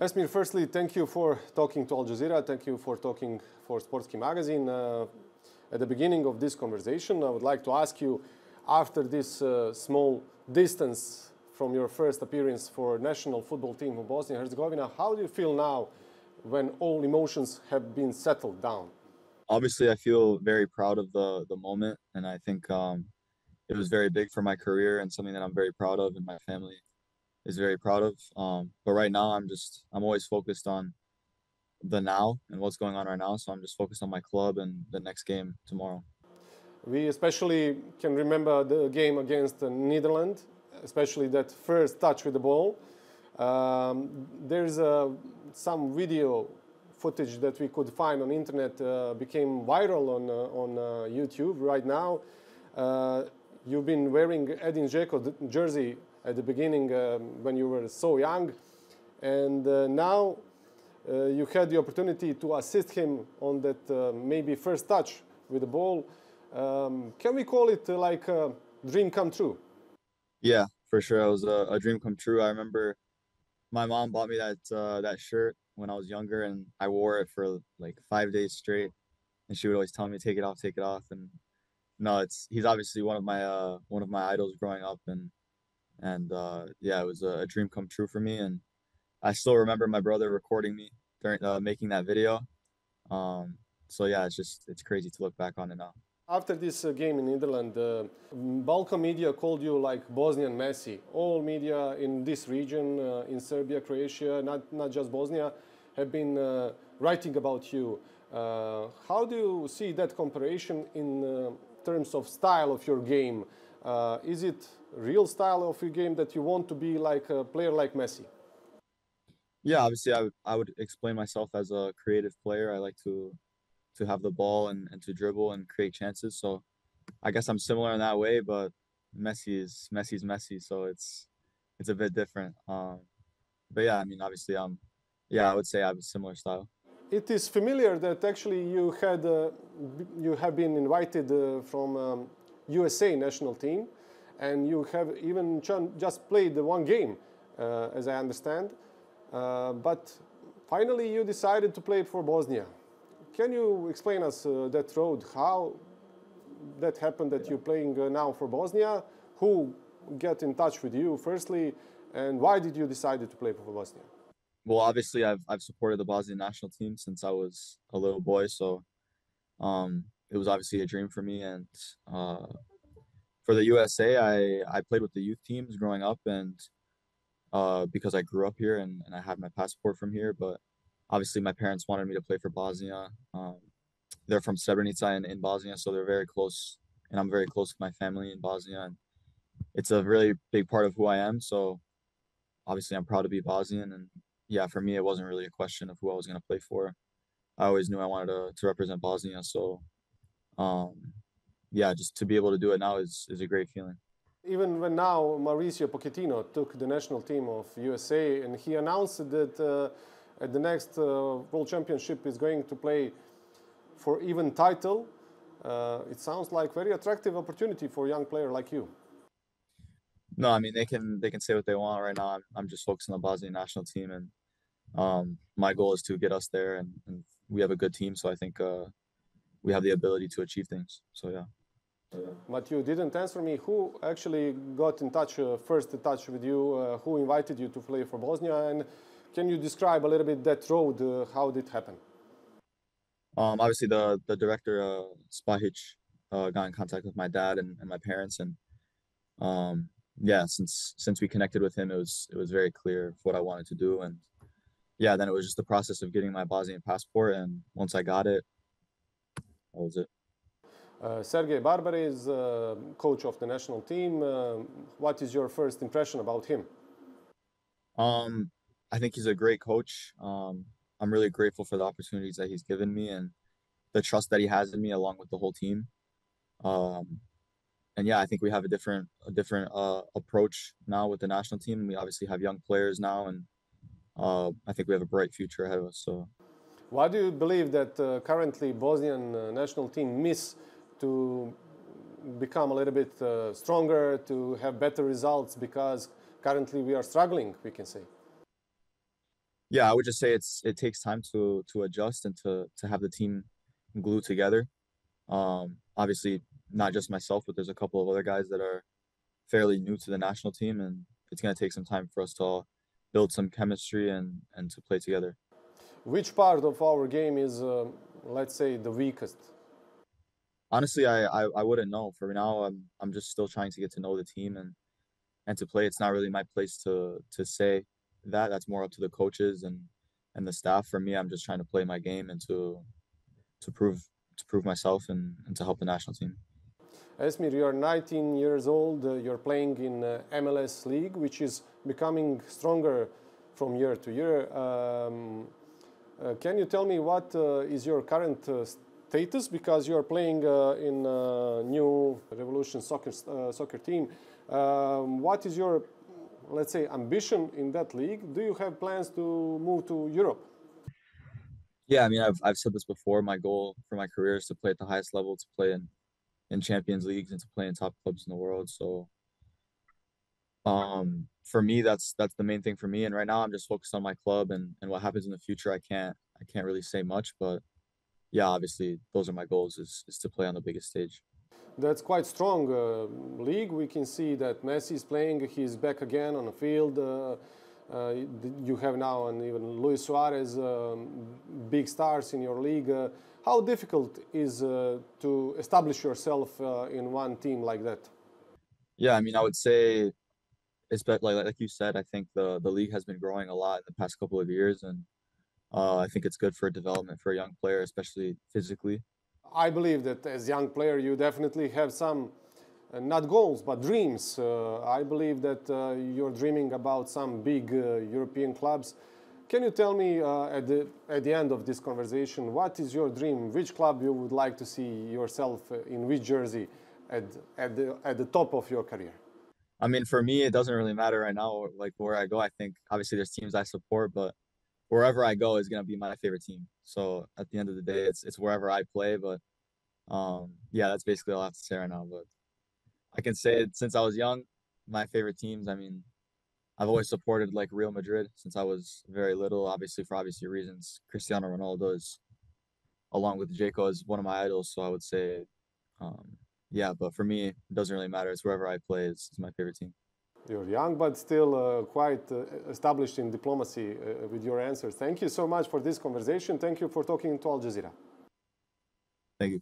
Esmir, firstly, thank you for talking to Al Jazeera. Thank you for talking for Sportski magazine. At the beginning of this conversation, I would like to ask you, after this small distance from your first appearance for national football team of Bosnia and Herzegovina, how do you feel now when all emotions have been settled down? Obviously, I feel very proud of the moment, and I think it was very big for my career and something that I'm very proud of, and my family is very proud of. But right now, I'm always focused on the now and what's going on right now. So I'm just focused on my club and the next game tomorrow. We especially can remember the game against the Netherlands, especially that first touch with the ball. There's some video footage that we could find on internet became viral on YouTube right now. You've been wearing Edin Dzeko's jersey at the beginning when you were so young, and now you had the opportunity to assist him on that maybe first touch with the ball. Can we call it like a dream come true? Yeah, for sure. It was a dream come true. I remember my mom bought me that shirt when I was younger, and I wore it for like 5 days straight. And she would always tell me, take it off." And no, he's obviously one of my idols growing up, and yeah, it was a dream come true for me. And I still remember my brother recording me during making that video. So yeah, it's crazy to look back on it now. After this game in Netherlands, Balkan media called you like Bosnian Messi. All media in this region, in Serbia, Croatia, not just Bosnia, have been writing about you. How do you see that comparison in terms of style of your game? Is it real style of your game that you want to be like a player like Messi? Yeah, obviously I would explain myself as a creative player. I like to have the ball and to dribble and create chances. So I guess I'm similar in that way, but Messi's Messi, so it's a bit different. But yeah, I mean, obviously, yeah, I would say I have a similar style. It is familiar that actually you have been invited from USA national team, and you have even just played one game, as I understand. But finally, you decided to play for Bosnia. Can you explain us that road, how that happened that you're playing now for Bosnia? Who get in touch with you firstly, and why did you decide to play for Bosnia? Well, obviously, I've supported the Bosnian national team since I was a little boy, so it was obviously a dream for me. And for the USA, I played with the youth teams growing up, and because I grew up here and I had my passport from here. But obviously, my parents wanted me to play for Bosnia. They're from Srebrenica in Bosnia, so they're very close, and I'm very close with my family in Bosnia. And it's a really big part of who I am. So obviously, I'm proud to be Bosnian. And yeah, for me, it wasn't really a question of who I was going to play for. I always knew I wanted to represent Bosnia. So um, yeah, just to be able to do it now is a great feeling. Even when now Mauricio Pochettino took the national team of USA and he announced that at the next World Championship is going to play for even title, it sounds like very attractive opportunity for a young player like you. No, I mean they can say what they want right now. I'm just focused on the Bosnian national team, and my goal is to get us there, and we have a good team, so I think we have the ability to achieve things. So yeah. But you didn't answer me. Who actually got in touch, first in touch with you? Who invited you to play for Bosnia? And can you describe a little bit that road? How did it happen? Obviously the director BiH got in contact with my dad and my parents, and yeah, since we connected with him, it was very clear what I wanted to do, and yeah, then it was just the process of getting my Bosnian passport, and once I got it, that was it. Sergej Barbar is coach of the national team. What is your first impression about him? I think he's a great coach. I'm really grateful for the opportunities that he's given me and the trust that he has in me, along with the whole team. Um, and yeah, I think we have a different approach now with the national team. We obviously have young players now, and I think we have a bright future ahead of us. So, why do you believe that currently Bosnian national team miss to become a little bit stronger, to have better results? Because currently we are struggling, we can say. Yeah, I would just say it takes time to adjust and to have the team glued together. Obviously, not just myself, but there's a couple of other guys that are fairly new to the national team, and it's going to take some time for us to all build some chemistry and to play together. Which part of our game is, let's say, the weakest? Honestly, I wouldn't know. For now, I'm just still trying to get to know the team and to play. It's not really my place to say that. That's more up to the coaches and the staff. For me, I'm just trying to play my game and to prove to prove myself and to help the national team. Esmir, you're 19 years old. You're playing in MLS League, which is becoming stronger from year to year. Can you tell me what is your current status? Because you're playing in new Revolution soccer team. What is your, let's say, ambition in that league? Do you have plans to move to Europe? Yeah, I mean, I've said this before. My goal for my career is to play at the highest level, to play in Champions Leagues and to play in top clubs in the world. So for me, that's the main thing for me. And right now I'm just focused on my club and what happens in the future. I can't really say much, but yeah, obviously those are my goals is to play on the biggest stage. That's quite strong league. We can see that Messi is playing. He's back again on the field. You have now and even Luis Suarez, big stars in your league. How difficult is to establish yourself in one team like that? Yeah, I mean, I would say it's like you said, I think the league has been growing a lot in the past couple of years, and I think it's good for development for a young player, especially physically. I believe that as a young player, you definitely have some, not goals, but dreams. I believe that you're dreaming about some big European clubs. Can you tell me at the end of this conversation, what is your dream? Which club you would like to see yourself in which jersey at the top of your career? I mean, for me, it doesn't really matter right now, like where I go. I think obviously there's teams I support, but wherever I go is gonna be my favorite team. So at the end of the day, it's wherever I play. But yeah, that's basically all I have to say right now. But I can say it since I was young, my favorite teams. I mean, I've always supported like Real Madrid since I was very little, obviously for obvious reasons. Cristiano Ronaldo is, along with Jaco, is one of my idols. So I would say, um, yeah. But for me, it doesn't really matter. It's wherever I play is my favorite team. You're young, but still quite established in diplomacy with your answers. Thank you so much for this conversation. Thank you for talking to Al Jazeera. Thank you.